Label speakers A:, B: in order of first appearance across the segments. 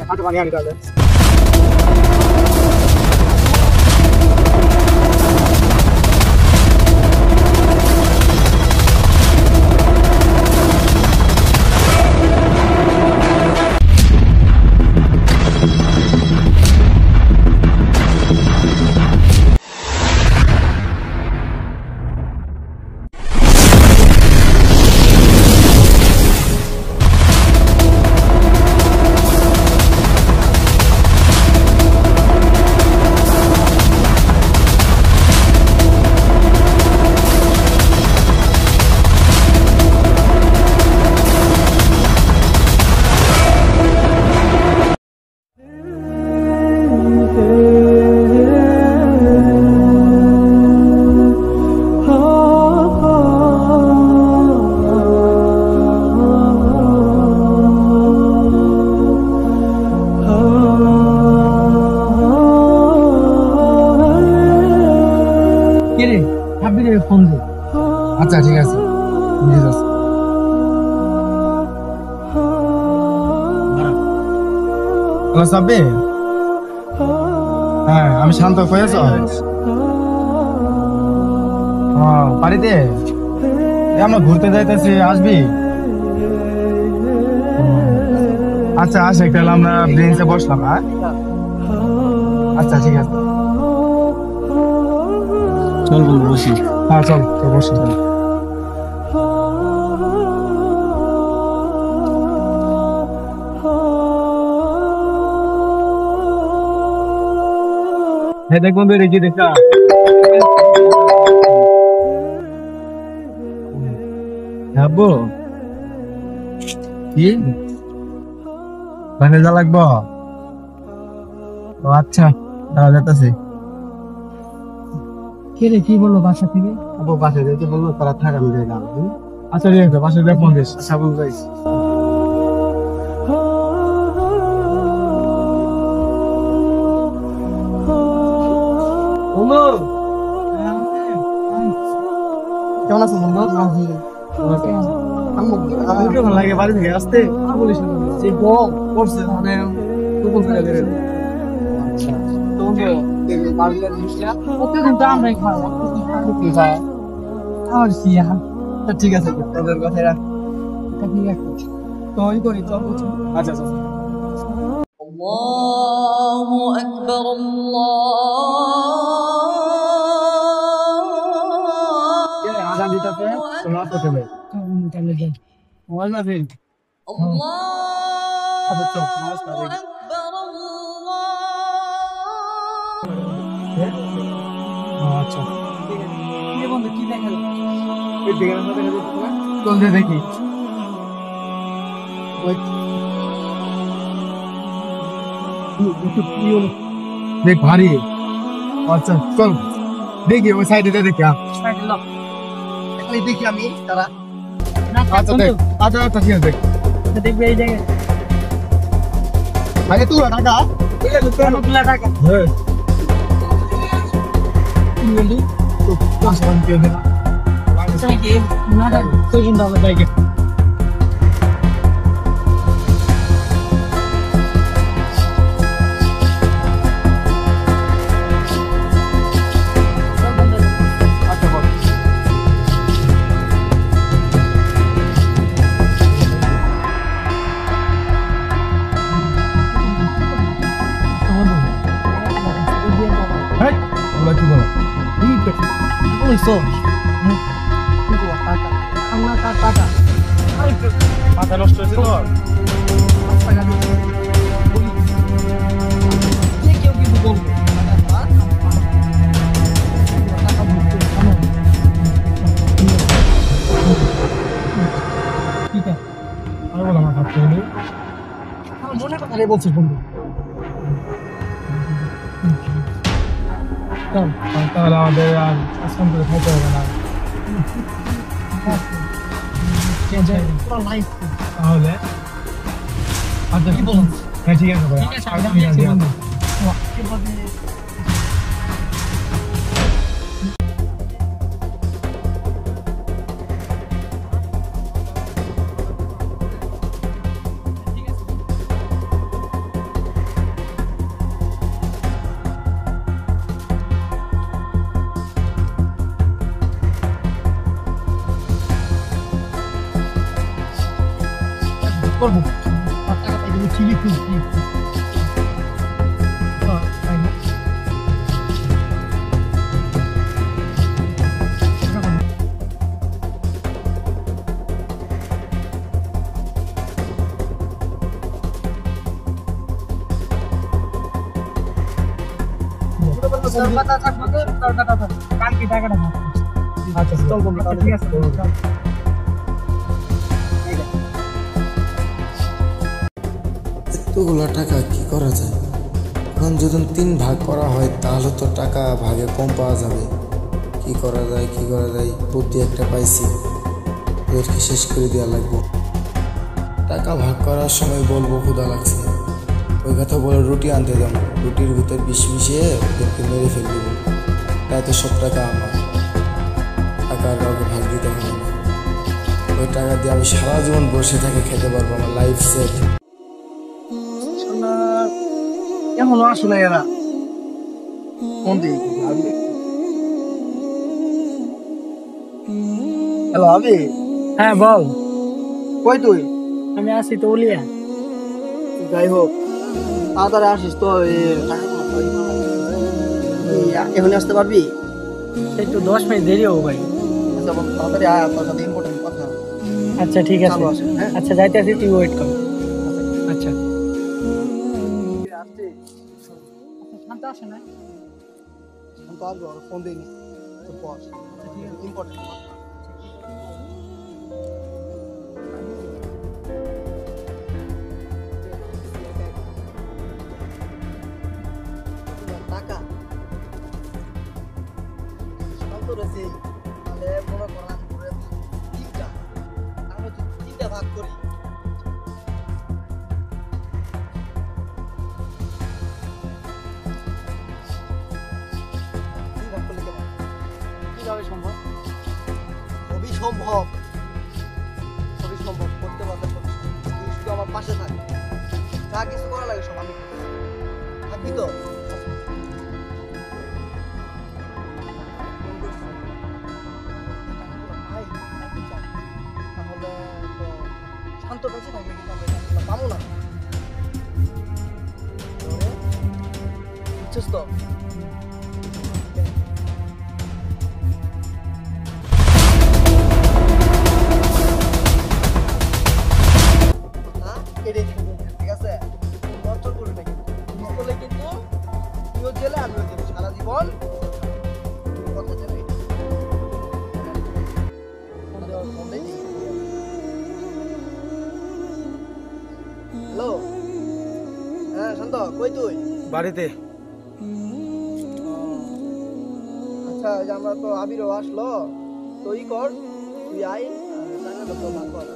A: হাতে পানি আনি তাহলে। আচ্ছা ঠিক আছে, হ্যাঁ আমি শান্ত হয়েছ বাড়িতে আমরা ঘুরতে যাইতেছি, আসবি? আচ্ছা আসে, তাহলে আমরা ব্রেঞ্চে বসলাম। হ্যাঁ আচ্ছা ঠিক আছে, চল বন্ধু বসি। হ্যাঁ চল তো বসি। হ্যাঁ দেখ বন্ধু, রেখে দেখা যাবো কি বানে যা লাগবো। আচ্ছা দাঁড়া যেতেছি। কে রে কি বললো বাসা থেকে? বাসা যেতে বললো, তারা থাক আমি যাই। আচ্ছা ঠিক আছে, বাসা দিয়ে ফোন দিস। আচ্ছা বন্ধু যাইস। কেমন আছো বন্ধু? ভালো লাগে বাড়ি থেকে আসতে। বলিস যে গম করছে মানে ঠিক আছে তোদের কথাই রাখ। ঠিক আছে তো করি, চল। আচ্ছা আচ্ছা। আল্লাহু আকবার, আজান দিতেছে, তোমার সাথে ভাই তাহলে যাই। ওয়াজ না ফিল আল্লাহু আকবার, আচ্ছা কি বন্ধু কি দেখা এই দিকে না দেখা যাচ্ছে না, চল যে দেখি। দেখ ভারী। আচ্ছা চল দেখি ওই সাইডে দেখি। দেখি আমি তারা। আচ্ছা দেখ, আচ্ছা আচ্ছা ঠিক আছে, দেখবে এই জায়গায় আগে তুই টাকা টাকা। হ্যাঁ মাথা নষ্ট হয়েছে তোর? কেউ কিন্তু বলবো মনে কথা বলছিস বন্ধু। তাহলে আমাদের আর আশ্রম করে খাইতে হবে না তাহলে। আচ্ছা কি বলুন? হ্যাঁ ঠিক আছে করবো টাকা পাইলে ঠিকই খুঁজছি কালকে টাকাটা আচ্ছা চল বন্ধু ঠিক আছে
B: এতগুলো টাকা কি করা যায়? এখন যদি 3 ভাগ করা হয় তাহলে তো টাকা ভাগে কম পাওয়া যাবে। কি করা যায় বুদ্ধি একটা পাইছি, ওদেরকে শেষ করে দেওয়া লাগবে। টাকা ভাগ করার সময় বলবো ক্ষুধা লাগছে, ওই কথা বলে রুটি আনতে যাবো, রুটির ভিতর বিষ মিশিয়ে ওদেরকে মেরে ফেলবো। তাই তো সব টাকা আমার, টাকা আর কাউকে ভাগ দিতে হবে না। ওই টাকা দিয়ে আমি সারা জীবন বসে থেকে খেতে পারবো, আমার লাইফ সেট।
A: এখনো আসে না এরা কোন দিকে হ্যালো আবি হ্যাঁ বল কই তুই আমি আছি তো উলিয়া যাই হোক তাড়াতাড়ি আসিস তো এখন আসতে পারবি একটু 10 মিনিট দেরি হবে ভাই আচ্ছা তাড়াতাড়ি আয় তোর সাথে ইম্পর্টেন্ট কথা আচ্ছা ঠিক আছে আচ্ছা যাইতে আছি তুই ওয়েট কর আচ্ছা শান্ত আসে না শান্ত আসবে আর ফোন দেয়নি তো বস ইম্পর্টেন্ট টাকা শান্ত রেছে তাহলে মনে করা করে তিনটা আমরা যদি তিনটা ভাগ করি সম্ভব খুবই সম্ভব করতে পারলে তুই শুধু আমার পাশে থাক যা কিছু করা লাগে সব আমি থাকবি তো তাহলে তো শান্ত বেঁচে থাকবে কিন্তু আমরা পাবো না বুঝছিস তো ঠিক আছে নজর করবি না কিন্তু তুইও জেলে আমিও জেলে সারা জীবন কথা জেলে হ্যালো হ্যাঁ শান্ত কই তুই
B: বাড়িতে।
A: আচ্ছা আমরা তো আবিরও আসলো তুই কর তুই আই টাকাটা তো ভাগ কর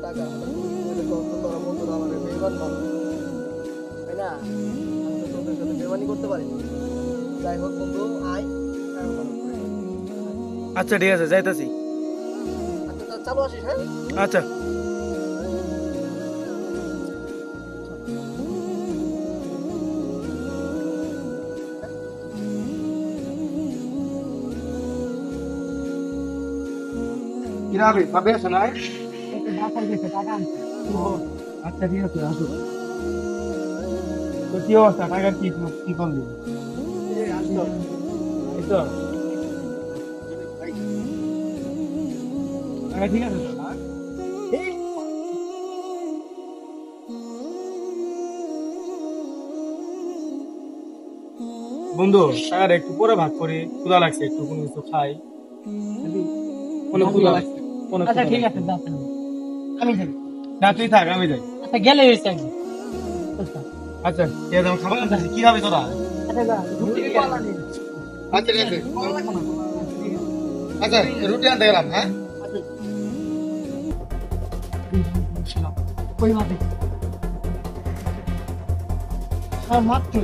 A: টাকা তোরা বন্ধুরা আমার বেইমান ভাব তাই না আমি তো তোদের সাথে বেইমানি করতে পারি যাই হোক বন্ধু আয়
B: আচ্ছা ঠিক আছে যাইতাছি।
A: আচ্ছা চালু আসিস হ্যাঁ
B: আচ্ছা
A: কিরাবে ভাবে আছে না আচ্ছা ঠিক আছে আসো তো কি অবস্থা টাকা কি করলি ঠিক আছে বন্ধু টাকাটা একটু পরে ভাগ করি ক্ষুধা লাগছে একটু কোনো কিছু খাই কোনো ক্ষুধা লাগছে আচ্ছা ঠিক আছে আমি যাই না তুই থাক আমি যাই আচ্ছা গেলে হয়েছে আচ্ছা খাবার কি খাবি তোরা আচ্ছা ঠিক আছে আচ্ছা রুটি আনতে গেলাম হ্যাঁ মাত্র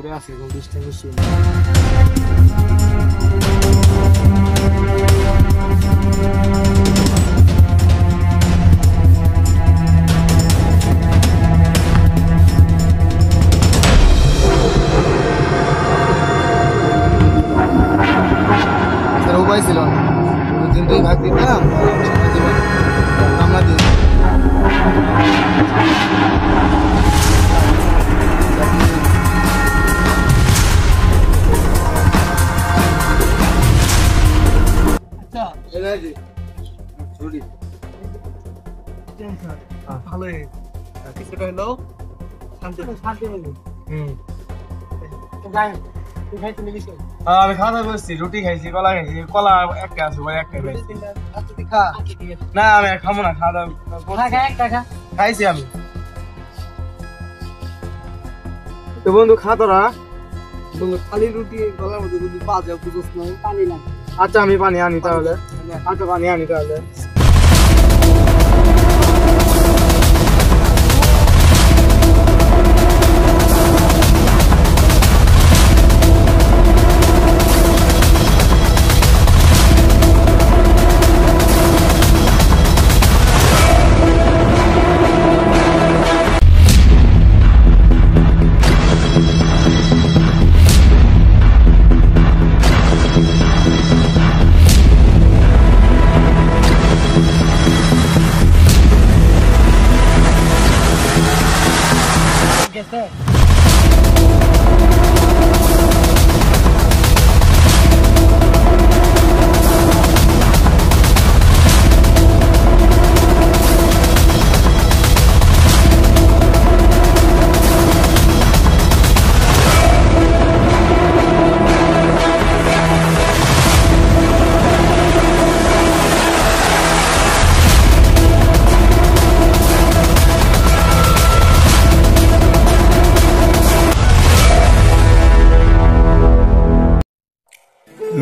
A: করে আছে এবং 20টা মিশিয়ে উপায় ছিল না কিন্তু ভাগ দিতাম আমরা দিই ভালোই কিছুটা হলো শান্তি হলো আমি খাওয়া দাওয়া করছি, রুটি খাইছি, কলা খাইছি, কলা একটা আছে ভাই, একটা খাইছি। না আমি খাবো না, খাওয়া দাওয়া খাইছি আমি। তো বন্ধু খা তোরা, বন্ধু খালি রুটি গলার মধ্যে যদি পাওয়া যায় বুঝোস না, পানি না। আচ্ছা আমি পানি আনি তাহলে, আচ্ছা পানি আনি তাহলে।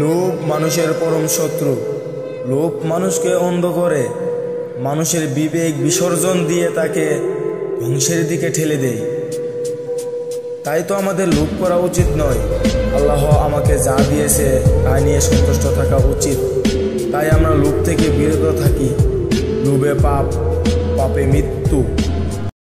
B: লোভ মানুষের পরম শত্রু। লোভ মানুষকে অন্ধ করে, মানুষের বিবেক বিসর্জন দিয়ে তাকে ধ্বংসের দিকে ঠেলে দেয়। তাই তো আমাদের লোভ করা উচিত নয়। আল্লাহ আমাকে যা দিয়েছে তা নিয়ে সন্তুষ্ট থাকা উচিত। তাই আমরা লোভ থেকে বিরত থাকি। লোভে পাপ, পাপে মৃত্যু।